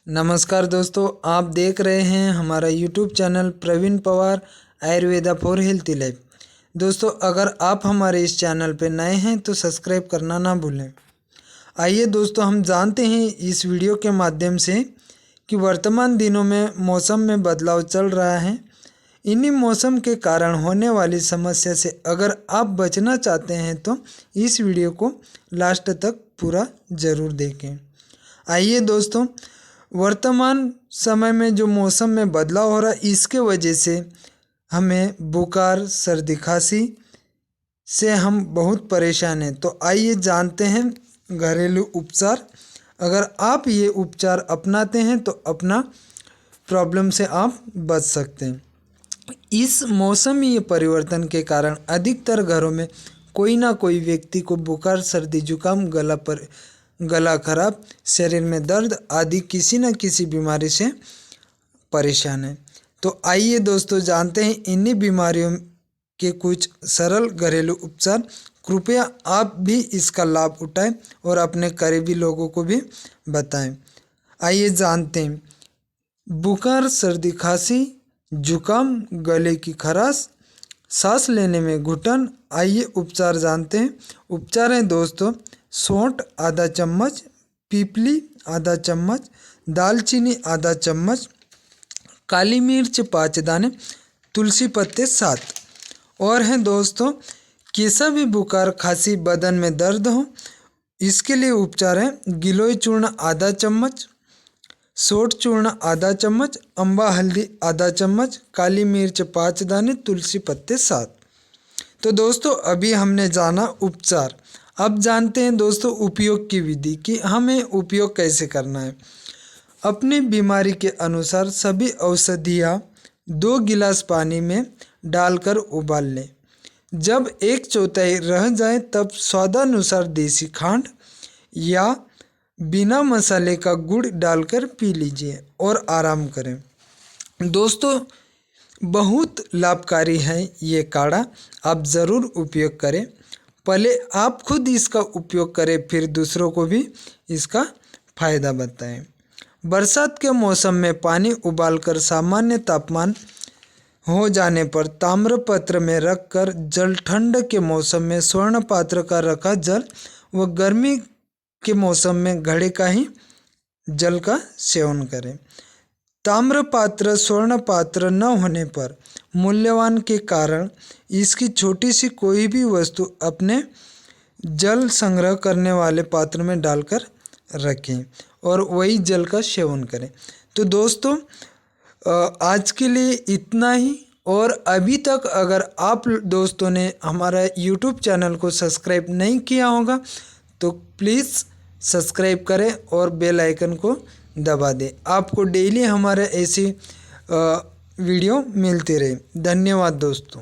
नमस्कार दोस्तों, आप देख रहे हैं हमारा YouTube channel Praveen Pawar Ayurveda for healthy life. दोस्तों, अगर आप हमारे इस चैनल पर नए हैं तो सब्सक्राइब करना ना भूलें। आइए दोस्तों, हम जानते हैं इस वीडियो के माध्यम से कि वर्तमान दिनों में मौसम में बदलाव चल रहा है। इन्हीं मौसम के कारण होने वाली समस्या से अगर आप बचना चाहते हैं तो इस वीडियो को लास्ट तक पूरा ज़रूर देखें। आइए दोस्तों, वर्तमान समय में जो मौसम में बदलाव हो रहा है इसके वजह से हमें बुखार, सर्दी, खांसी से हम बहुत परेशान हैं। तो आइए जानते हैं घरेलू उपचार। अगर आप ये उपचार अपनाते हैं तो अपना प्रॉब्लम से आप बच सकते हैं। इस मौसमी परिवर्तन के कारण अधिकतर घरों में कोई ना कोई व्यक्ति को बुखार, सर्दी, जुकाम, गला खराब, शरीर में दर्द आदि किसी न किसी बीमारी से परेशान है। तो आइए दोस्तों जानते हैं इन्हीं बीमारियों के कुछ सरल घरेलू उपचार। कृपया आप भी इसका लाभ उठाएं और अपने करीबी लोगों को भी बताएं। आइए जानते हैं बुखार, सर्दी, खांसी, जुकाम, गले की खराश, सांस लेने में घुटन। आइए उपचार जानते हैं। उपचार हैं दोस्तों सौंठ आधा चम्मच, पीपली आधा चम्मच, दालचीनी आधा चम्मच, काली मिर्च 5 दाने, तुलसी पत्ते 7। और हैं दोस्तों कैसा भी बुखार, खांसी, बदन में दर्द हो इसके लिए उपचार है गिलोय चूर्ण आधा चम्मच, सौंठ चूर्ण आधा चम्मच, अम्बा हल्दी आधा चम्मच, काली मिर्च 5 दाने, तुलसी पत्ते 7। तो दोस्तों अभी हमने जाना उपचार। अब जानते हैं दोस्तों उपयोग की विधि कि हमें उपयोग कैसे करना है। अपनी बीमारी के अनुसार सभी औषधियाँ 2 गिलास पानी में डालकर उबाल लें। जब 1/4 रह जाए तब स्वादानुसार देसी खांड या बिना मसाले का गुड़ डालकर पी लीजिए और आराम करें। दोस्तों बहुत लाभकारी है ये काढ़ा, आप ज़रूर उपयोग करें। पहले आप खुद इसका उपयोग करें फिर दूसरों को भी इसका फायदा बताएं। बरसात के मौसम में पानी उबालकर सामान्य तापमान हो जाने पर ताम्रपत्र में रखकर जल, ठंड के मौसम में स्वर्ण पात्र का रखा जल व गर्मी के मौसम में घड़े का ही जल का सेवन करें। ताम्रपात्र, स्वर्ण पात्र न होने पर मूल्यवान के कारण इसकी छोटी सी कोई भी वस्तु अपने जल संग्रह करने वाले पात्र में डालकर रखें और वही जल का सेवन करें। तो दोस्तों आज के लिए इतना ही। और अभी तक अगर आप दोस्तों ने हमारा यूट्यूब चैनल को सब्सक्राइब नहीं किया होगा तो प्लीज़ सब्सक्राइब करें और बेल आइकन को दबा दें। आपको डेली हमारे ऐसी वीडियो मिलती रहे। धन्यवाद दोस्तों।